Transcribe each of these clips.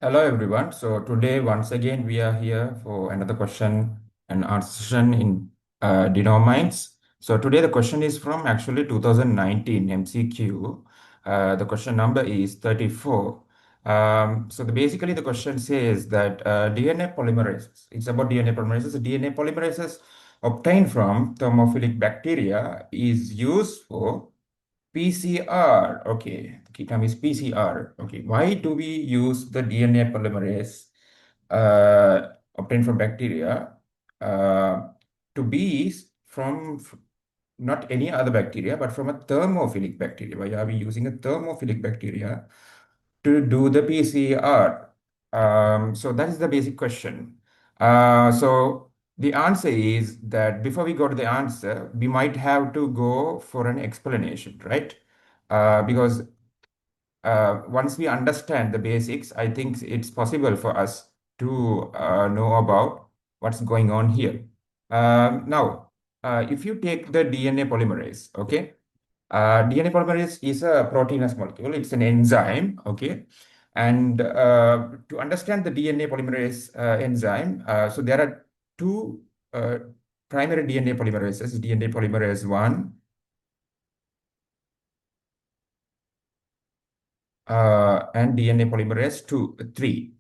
Hello everyone. So today once again we are here for another question and answer session in denomines. So today the question is from actually 2019 MCQ. The question number is 34. Basically the question says that DNA polymerases. It's about DNA polymerases. DNA polymerases obtained from thermophilic bacteria is used for PCR, okay. The key term is PCR. Okay, why do we use the DNA polymerase obtained from bacteria uh, to be from not any other bacteria, but from a thermophilic bacteria? Why are we using a thermophilic bacteria to do the PCR? So that is the basic question. So the answer is that before we go to the answer, we might have to go for an explanation, right? Because once we understand the basics, I think it's possible for us to know about what's going on here. Now, if you take the DNA polymerase, okay, DNA polymerase is a proteinous molecule. It's an enzyme, okay? And to understand the DNA polymerase enzyme, so there are two uh, primary DNA polymerases, DNA polymerase 1 and DNA polymerase 3.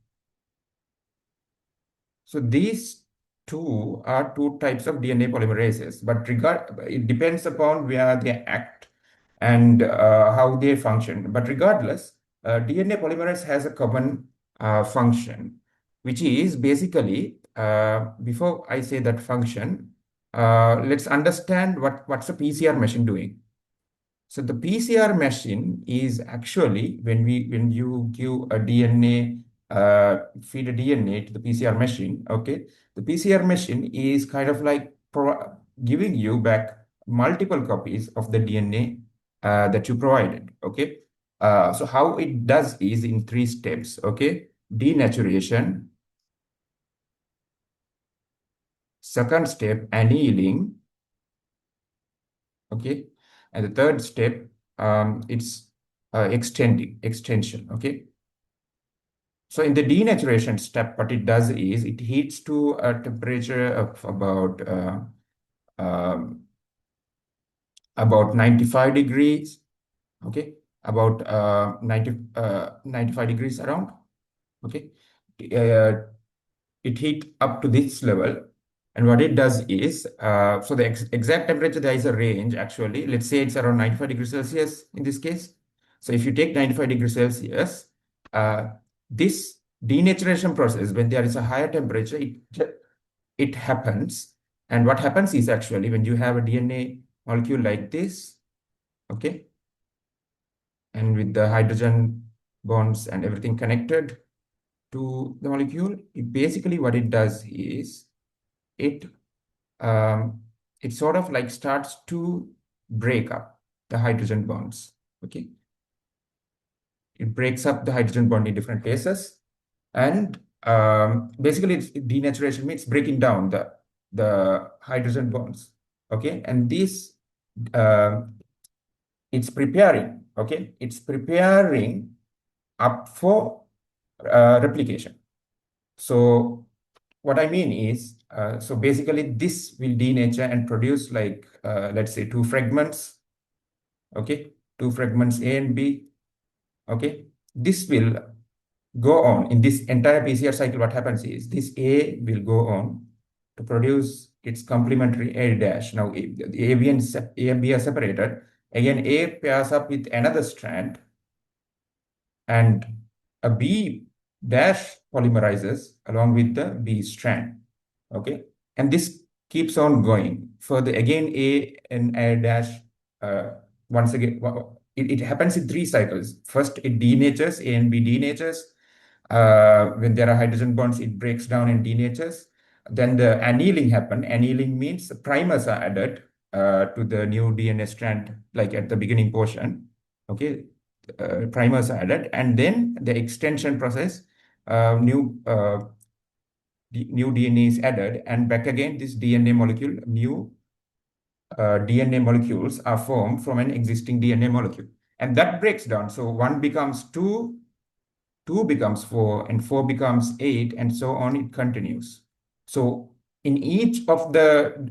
So these two are two types of DNA polymerases, but it depends upon where they act and how they function. But regardless, DNA polymerase has a common function, which is basically, before I say that function, let's understand what's a PCR machine doing. So the PCR machine is actually when you give a DNA, feed a DNA to the PCR machine, okay? The PCR machine is kind of like giving you back multiple copies of the DNA that you provided, okay? So how it does is in three steps, okay? Denaturation, second step, annealing, okay? And the third step, it's extension, okay? So in the denaturation step, what it does is it heats to a temperature of um, about 95 degrees, okay? About 95 degrees around, okay? Uh, it heat up to this level. And what it does is, so the exact temperature, there is a range actually. Let's say it's around 95 degrees Celsius in this case. So if you take 95 degrees Celsius, uh, this denaturation process, when there is a higher temperature, it happens. And what happens is actually when you have a DNA molecule like this, okay, and with the hydrogen bonds and everything connected to the molecule, basically what it does is it um, it sort of like starts to break up the hydrogen bonds. Okay, it breaks up the hydrogen bond in different cases, and basically, denaturation means breaking down the hydrogen bonds. Okay, and this it's preparing. Okay, it's preparing up for replication. So what I mean is, so basically this will denature and produce like, let's say two fragments, okay? Two fragments A and B, okay? This will go on in this entire PCR cycle. What happens is this A will go on to produce its complementary A dash. Now A and B are separated. Again, A pairs up with another strand and a B dash polymerizes along with the B strand. Okay. And this keeps on going. Further, again, A and A dash, once again, it happens in three cycles. First, it denatures, A and B denatures. When there are hydrogen bonds, it breaks down and denatures. Then the annealing happen. Annealing means primers are added to the new DNA strand, like at the beginning portion. Okay, primers are added, and then the extension process, new DNA is added, and back again this DNA molecule, new DNA molecules are formed from an existing DNA molecule, and that breaks down. So one becomes two, 2 becomes 4, and 4 becomes 8, and so on, it continues. So in each of the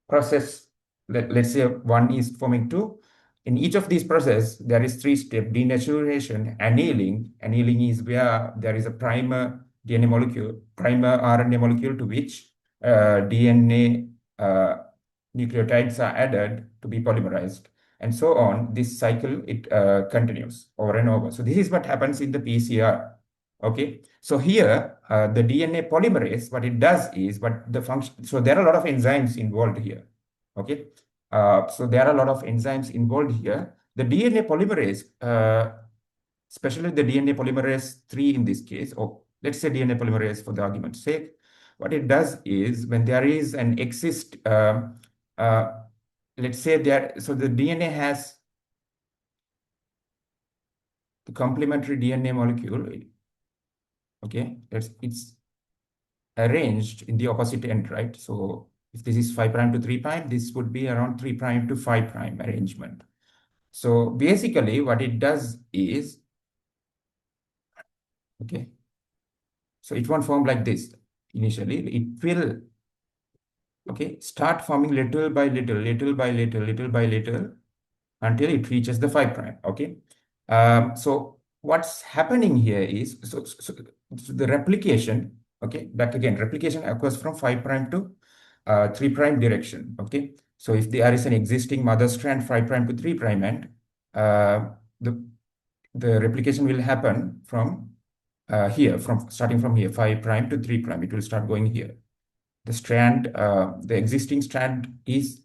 process, let's say 1 is forming 2. In each of these process, there is 3 steps: denaturation, annealing. Annealing is where there is a primer DNA molecule, primer RNA molecule to which DNA nucleotides are added to be polymerized. And so on, this cycle, it continues over and over. So this is what happens in the PCR. Okay, so here the DNA polymerase, what it does is, what the function, so there are a lot of enzymes involved here. Okay, so there are a lot of enzymes involved here. The DNA polymerase, especially the DNA polymerase 3 in this case, or let's say DNA polymerase for the argument's sake, what it does is, when there is an uh, let's say there, so the DNA has the complementary DNA molecule. Okay, it's arranged in the opposite end, right? So if this is 5 prime to 3 prime, this would be around 3 prime to 5 prime arrangement. So basically what it does is, okay, so it won't form like this initially. It will, okay, start forming little by little, little by little, little by little, until it reaches the 5 prime. Okay. So what's happening here is, so the replication, okay, back again, replication occurs from 5 prime to 3 prime direction. Okay. So if there is an existing mother strand 5 prime to 3 prime end, uh, the the replication will happen from here, from starting from here, 5 prime to 3 prime. It will start going here. The strand, the existing strand is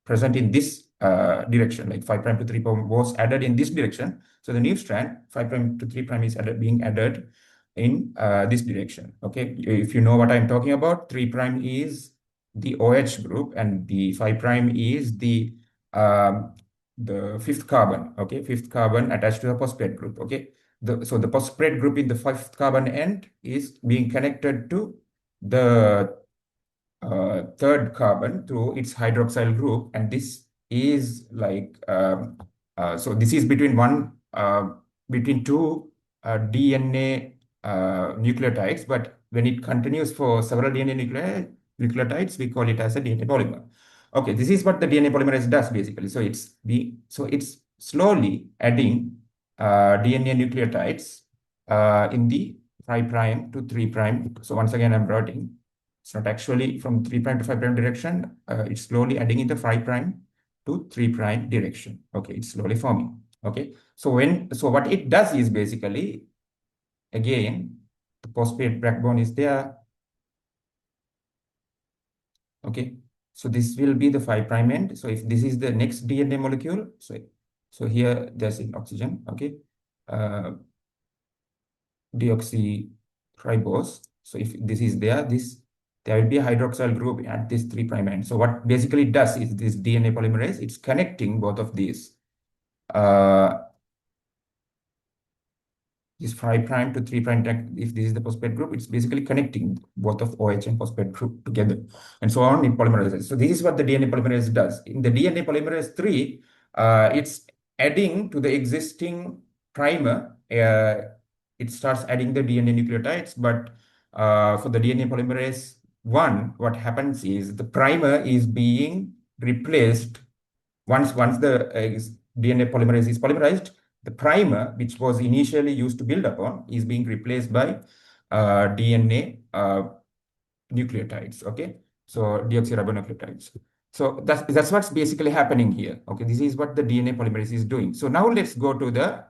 present in this direction, like 5 prime to 3 prime was added in this direction. So the new strand, 5 prime to 3 prime, is being added in this direction. Okay, if you know what I'm talking about, 3 prime is the OH group, and the 5 prime is um, the fifth carbon. Okay, fifth carbon attached to the phosphate group. Okay, so the phosphate group in the fifth carbon end is being connected to the third carbon through its hydroxyl group, and this is like so this is between two DNA nucleotides, but when it continues for several DNA nucleotides, we call it as a DNA polymer. Okay, this is what the DNA polymerase does basically. So it's slowly adding DNA nucleotides in the 5 prime to 3 prime. So once again, I'm writing. It's not actually from 3 prime to 5 prime direction. It's slowly adding in the 5 prime to 3 prime direction. Okay, it's slowly forming. Okay, so what it does is basically, again, the phosphate backbone is there. Okay, so this will be the 5 prime end. So if this is the next DNA molecule, so here there's an oxygen. Okay, uh, deoxyribose. So if this is there will be a hydroxyl group at this 3 prime end. So what basically it does is, this DNA polymerase, it's connecting both of these, uh, this 5 prime to 3 prime. If this is the phosphate group, it's basically connecting both of OH and phosphate group together, and so on, it polymerizes. So this is what the DNA polymerase does. In the DNA polymerase 3, it's adding to the existing primer. It starts adding the DNA nucleotides, but for the DNA polymerase 1, what happens is, the primer is being replaced. Once the DNA polymerase is polymerized, the primer, which was initially used to build upon, is being replaced by DNA nucleotides. Okay, so deoxyribonucleotides. So that's what's basically happening here. Okay, this is what the DNA polymerase is doing. So now let's go to the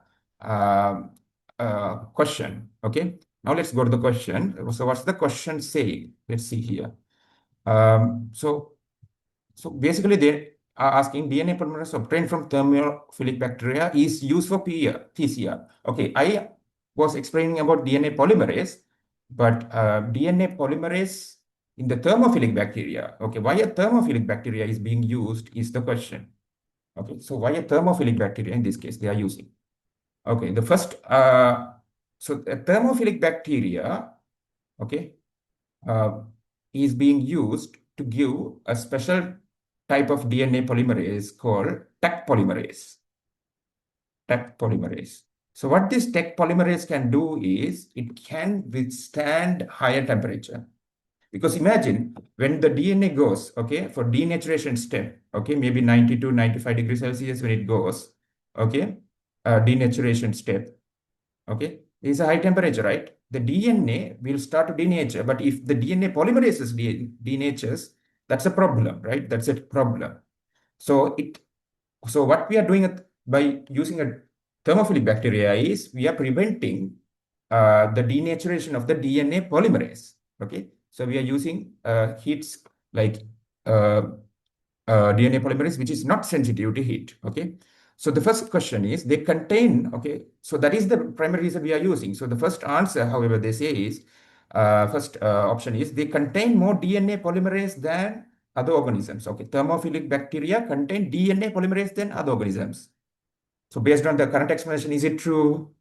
question. Okay, now let's go to the question. So what's the question saying? Let's see here. So basically, they are asking, DNA polymerase obtained from thermophilic bacteria is used for PCR. Okay, I was explaining about DNA polymerase, but DNA polymerase in the thermophilic bacteria. Okay, why a thermophilic bacteria is being used is the question. Okay, so why a thermophilic bacteria in this case they are using? Okay, the first, so a thermophilic bacteria, okay, uh, is being used to give a special type of DNA polymerase called Taq polymerase. Taq polymerase. So what this tech polymerase can do is it can withstand higher temperature. Because imagine when the DNA goes, okay, for denaturation step, okay, maybe 90 to 95 degrees Celsius when it goes, okay, denaturation step, okay, is a high temperature, right? The DNA will start to denature, but if the DNA polymerases denatures, that's a problem, right? That's a problem. So what we are doing by using a thermophilic bacteria is we are preventing the denaturation of the DNA polymerase. Okay, so we are using heats like uh, DNA polymerase, which is not sensitive to heat. Okay, so the first question is they contain. Okay, so that is the primary reason we are using. So the first answer, however, they say is first option is they contain more DNA polymerase than other organisms. Okay, thermophilic bacteria contain DNA polymerase than other organisms. So based on the current explanation, is it true?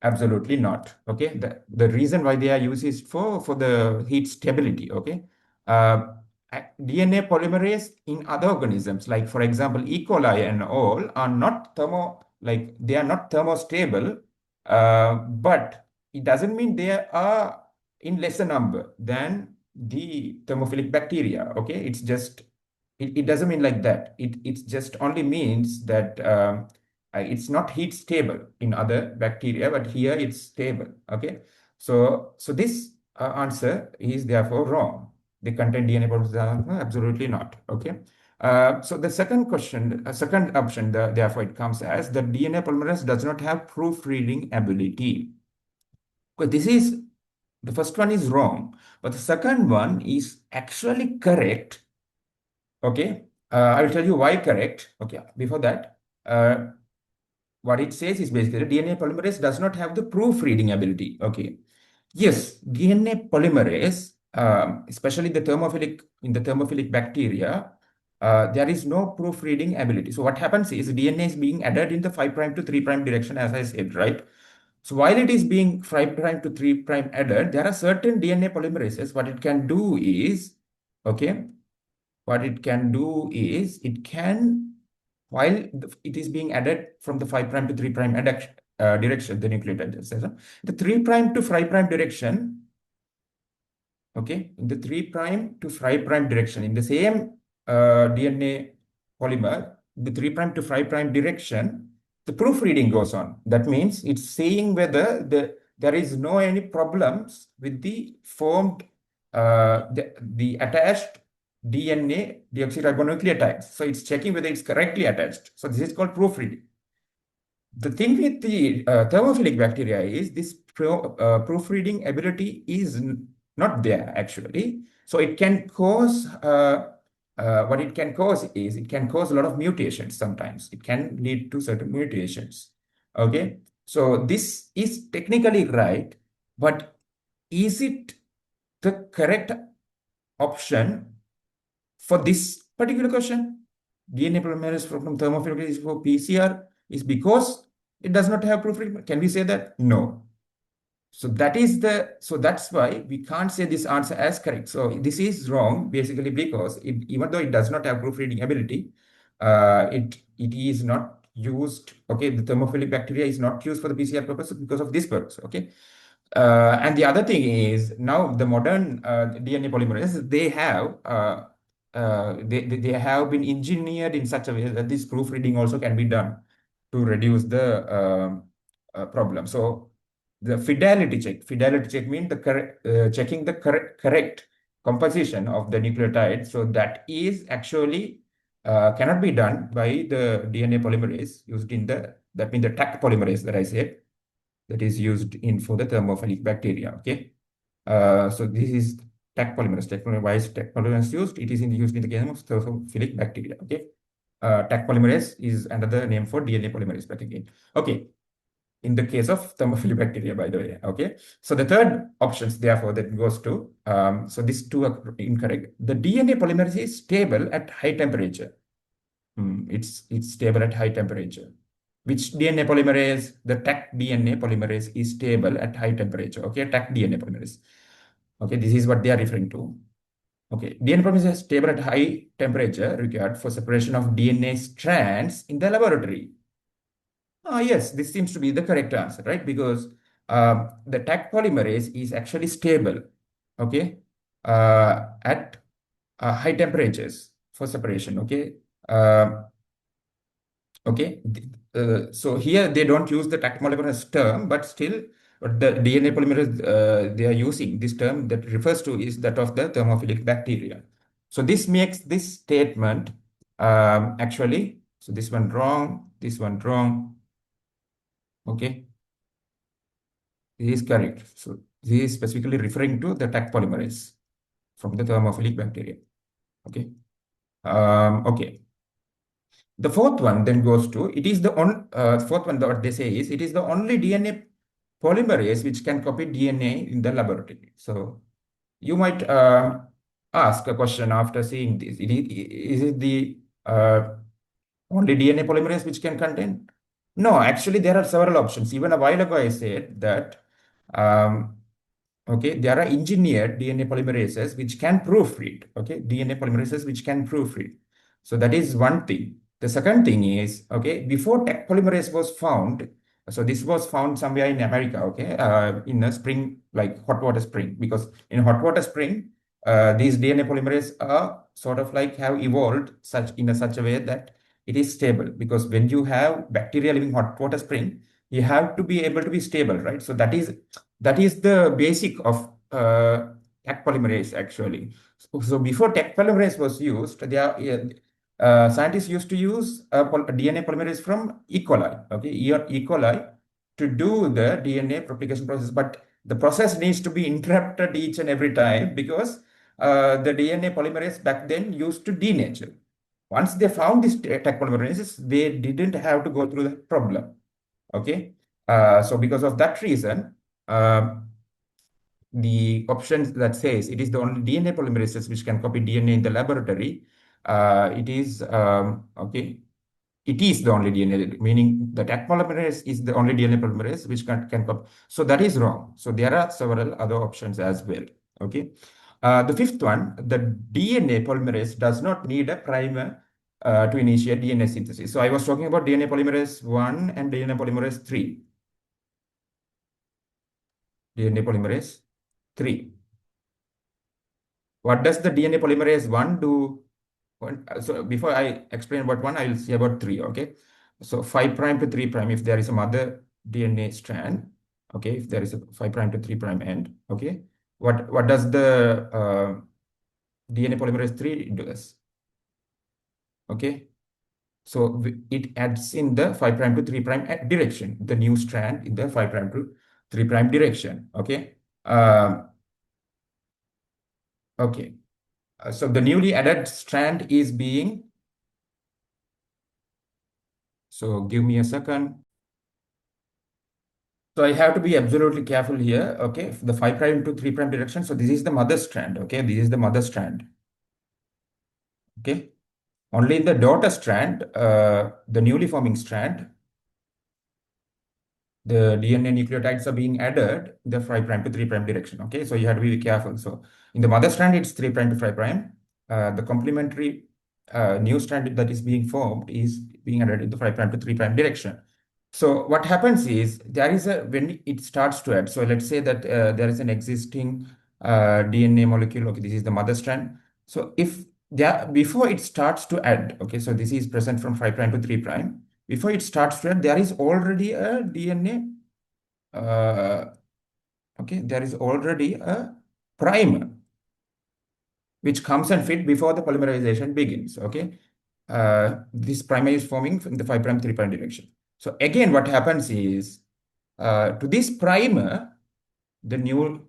Absolutely not. Okay. The reason why they are used is for the heat stability. Okay. Uh, DNA polymerase in other organisms, like for example, E. coli and all, are not like they are not thermostable, but it doesn't mean they are in lesser number than the thermophilic bacteria. Okay. It's just, it doesn't mean like that. It just only means that it's not heat stable in other bacteria, but here it's stable. Okay, so this answer is therefore wrong. They contain DNA polymerase? Absolutely not. Okay. So the second question, second option, therefore it comes as the DNA polymerase does not have proofreading ability. But this is, the first one is wrong, but the second one is actually correct. Okay, I will tell you why correct. Okay, before that, what it says is basically DNA polymerase does not have the proofreading ability. Okay. Yes, DNA polymerase, especially the thermophilic in the thermophilic bacteria, there is no proofreading ability. So what happens is DNA is being added in the 5' to 3' direction, as I said, right? So while it is being 5' to 3' added, there are certain DNA polymerases. What it can do is, okay, what it can do is it can, while it is being added from the 5' to 3' direction, the nucleotide says, the 3' to 5' direction, okay, in the 3' to 5' direction, in the same DNA polymer, the 3' to 5' direction, the proofreading goes on. That means it's saying whether there is no any problems with the formed, the attached DNA deoxyribonucleotides. So it's checking whether it's correctly attached. So this is called proofreading. The thing with the thermophilic bacteria is this proofreading ability is not there actually. So it can cause, what it can cause is it can cause a lot of mutations sometimes. It can lead to certain mutations. Okay. So this is technically right, but is it the correct option for this particular question? DNA polymerase from thermophilic is for PCR is because it does not have proofreading. Can we say that? No. So that's why we can't say this answer as correct. So this is wrong basically because even though it does not have proofreading ability, it is not used. Okay, the thermophilic bacteria is not used for the PCR purpose because of this purpose. Okay. And the other thing is now the modern DNA polymerase, they have been engineered in such a way that this proofreading also can be done to reduce the problem. So the fidelity check means the correct, checking the correct composition of the nucleotide. So that is actually cannot be done by the DNA polymerase used in that means the Taq polymerase that I said, that is used in for the thermophilic bacteria. Okay. So this is Taq polymerase. Why is Taq polymerase used? It is used in the case of thermophilic bacteria. Okay. Taq polymerase is another name for DNA polymerase back again. Okay. In the case of thermophilic bacteria, by the way. Okay. So the third options, therefore, that goes to, so these two are incorrect. The DNA polymerase is stable at high temperature. It's stable at high temperature. Which DNA polymerase? The Taq DNA polymerase is stable at high temperature. Okay, Taq DNA polymerase. Okay, this is what they are referring to. Okay, DNA polymerase is stable at high temperature required for separation of DNA strands in the laboratory. Yes, this seems to be the correct answer, right? Because the Taq polymerase is actually stable, okay, at high temperatures for separation, okay. Uh, Okay. So here they don't use the Taq polymerase term, but still the DNA polymerase they are using this term that refers to is that of the thermophilic bacteria. So this makes this statement actually, so this one wrong. Okay, this is correct. So this is specifically referring to the Taq polymerase from the thermophilic bacteria. Okay. Okay. The fourth one then goes to it is the on fourth one what they say is it is the only DNA polymerase which can copy DNA in the laboratory. So you might ask a question after seeing this. Is it the only DNA polymerase which can contain? No, actually there are several options. Even a while ago I said that um, okay, there are engineered DNA polymerases which can proofread. Okay, DNA polymerases which can proofread. So that is one thing. The second thing is, okay, before Taq polymerase was found, so this was found somewhere in America, okay, in a spring, like hot water spring, because in hot water spring, these DNA polymerase are sort of like have evolved such in a such a way that it is stable. Because when you have bacteria living hot water spring, you have to be able to be stable, right? So that is the basic of Taq polymerase actually. So before Taq polymerase was used, scientists used to use DNA polymerase from E. coli, okay, E. coli to do the DNA replication process. But the process needs to be interrupted each and every time because the DNA polymerase back then used to denature. Once they found this Taq polymerase, they didn't have to go through that problem. Okay, so because of that reason, the option that says it is the only DNA polymerases which can copy DNA in the laboratory, it is okay. It is the only DNA, meaning that Taq polymerase is the only DNA polymerase which can copy. So that is wrong. So there are several other options as well. Okay. The fifth one, the DNA polymerase does not need a primer to initiate DNA synthesis. So I was talking about DNA polymerase 1 and DNA polymerase 3. DNA polymerase 3. What does the DNA polymerase 1 do? So before I explain about 1, I will say about 3, okay? So 5 prime to 3 prime, if there is some other DNA strand, okay, if there is a 5 prime to 3 prime end, okay, what does the DNA polymerase 3 does? Okay, so it adds in the 5 prime to 3 prime direction, the new strand in the 5 prime to 3 prime direction, okay? Okay. So the newly added strand is being, so give me a second. So I have to be absolutely careful here. Okay. The 5 prime to 3 prime direction. So this is the mother strand. Okay. This is the mother strand. Okay. Only the daughter strand, the newly forming strand, the DNA nucleotides are being added in the 5 prime to 3 prime direction. Okay. So you have to be careful. So in the mother strand, it's 3 prime to 5 prime. The complementary new strand that is being formed is being added in the 5 prime to 3 prime direction. So what happens is there is when it starts to add. So let's say that there is an existing DNA molecule. Okay, this is the mother strand. So if there before it starts to add, okay, so this is present from 5 prime to 3 prime. Before it starts to add, there is already a DNA. Okay, there is already a primer which comes and fit before the polymerization begins. Okay, this primer is forming from the 5 prime 3 prime direction. So again, what happens is to this primer, the new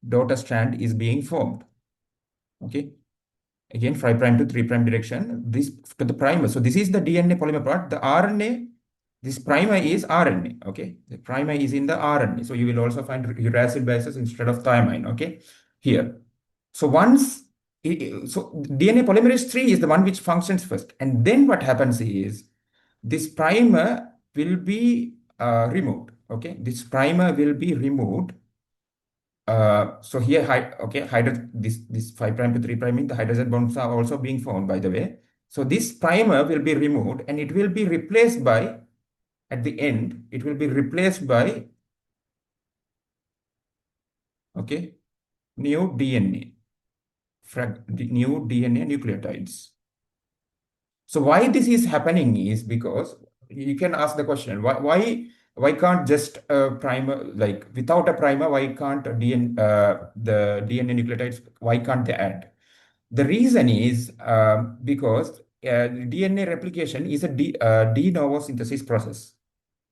daughter strand is being formed. Okay, again 5 prime to 3 prime direction. This to the primer. So this is the DNA polymer part. The RNA. This primer is RNA. Okay, the primer is in the RNA. So you will also find uracil bases instead of thymine. Okay, here. So once, so DNA polymerase 3 is the one which functions first. And then what happens is this primer will be removed. Okay, this primer will be removed. So here, okay, this 5 prime to 3 prime means the hydrogen bonds are also being formed, by the way. So this primer will be removed and it will be replaced by at the end, it will be replaced by, okay, new DNA, new DNA nucleotides. So why this is happening is because you can ask the question, why can't just a primer, like without a primer, why can't the DNA nucleotides, why can't they add? The reason is because DNA replication is a de novo synthesis process.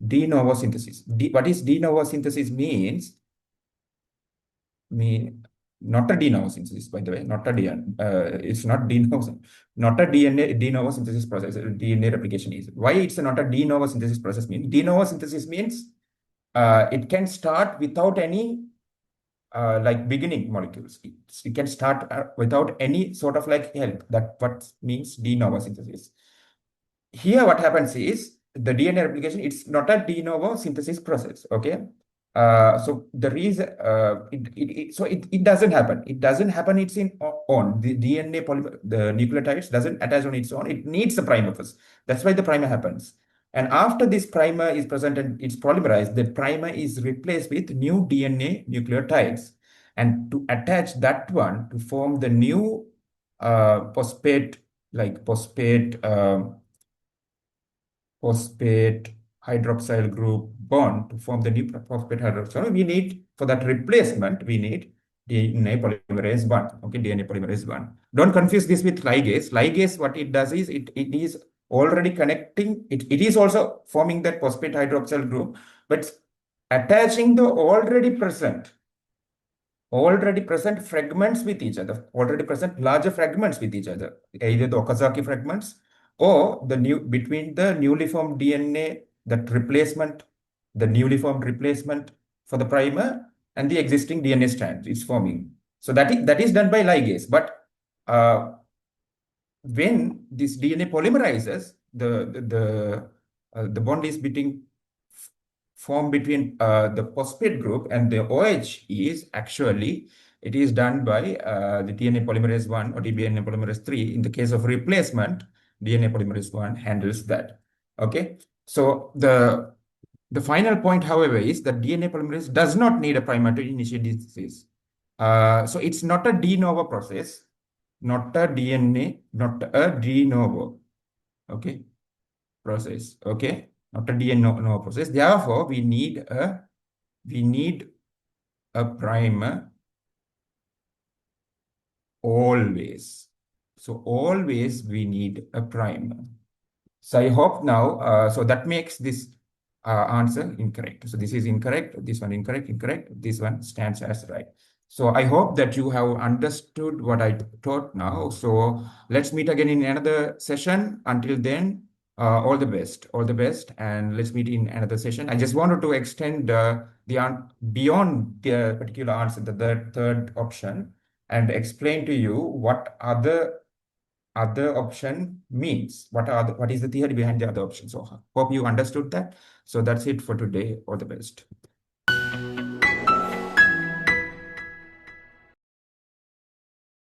De novo synthesis. What is de novo synthesis means? Not a de novo synthesis, by the way, not a DNA. It's not de novo, not a DNA de novo synthesis process. DNA replication is. Why it's not a de novo synthesis process means? De novo synthesis means it can start without any like beginning molecules. It can start without any sort of like help. That what means de novo synthesis. Here what happens is the DNA replication, it's not a de novo synthesis process, okay? So the reason it doesn't happen. It doesn't happen. It's in on the DNA the nucleotides doesn't attach on its own. It needs a primer first. That's why the primer happens. And after this primer is present and it's polymerized, the primer is replaced with new DNA nucleotides. And to attach that one to form the new phosphate, like phosphate hydroxyl group bond to form the new phosphate hydroxyl. We need, for that replacement, we need DNA polymerase 1. Okay, DNA polymerase 1. Don't confuse this with ligase. Ligase, what it does is it is already connecting, it is also forming that phosphate hydroxyl group, but attaching the already present fragments with each other, already present larger fragments with each other, either the Okazaki fragments or the new between the newly formed DNA, that replacement, the newly formed replacement for the primer and the existing DNA strand is forming. So that is done by ligase. But when this DNA polymerizes, the bond is formed between the phosphate group and the OH is actually, it is done by the DNA polymerase 1 or DNA polymerase 3. In the case of replacement, DNA polymerase 1 handles that. Okay. So the final point, however, is that DNA polymerase does not need a primer to initiate disease. So it's not a de novo process, not a DNA, not a de novo, okay, process, okay, not a DNA novo process. Therefore, we need a primer always. So always we need a primer. So I hope now, so that makes this answer incorrect. So this is incorrect, this one incorrect, this one stands as right. So I hope that you have understood what I taught now. So let's meet again in another session. Until then, all the best, and let's meet in another session. I just wanted to extend beyond the particular answer, the third option, and explain to you what other option means. What is the theory behind the other option? So hope you understood that. So that's it for today. All the best.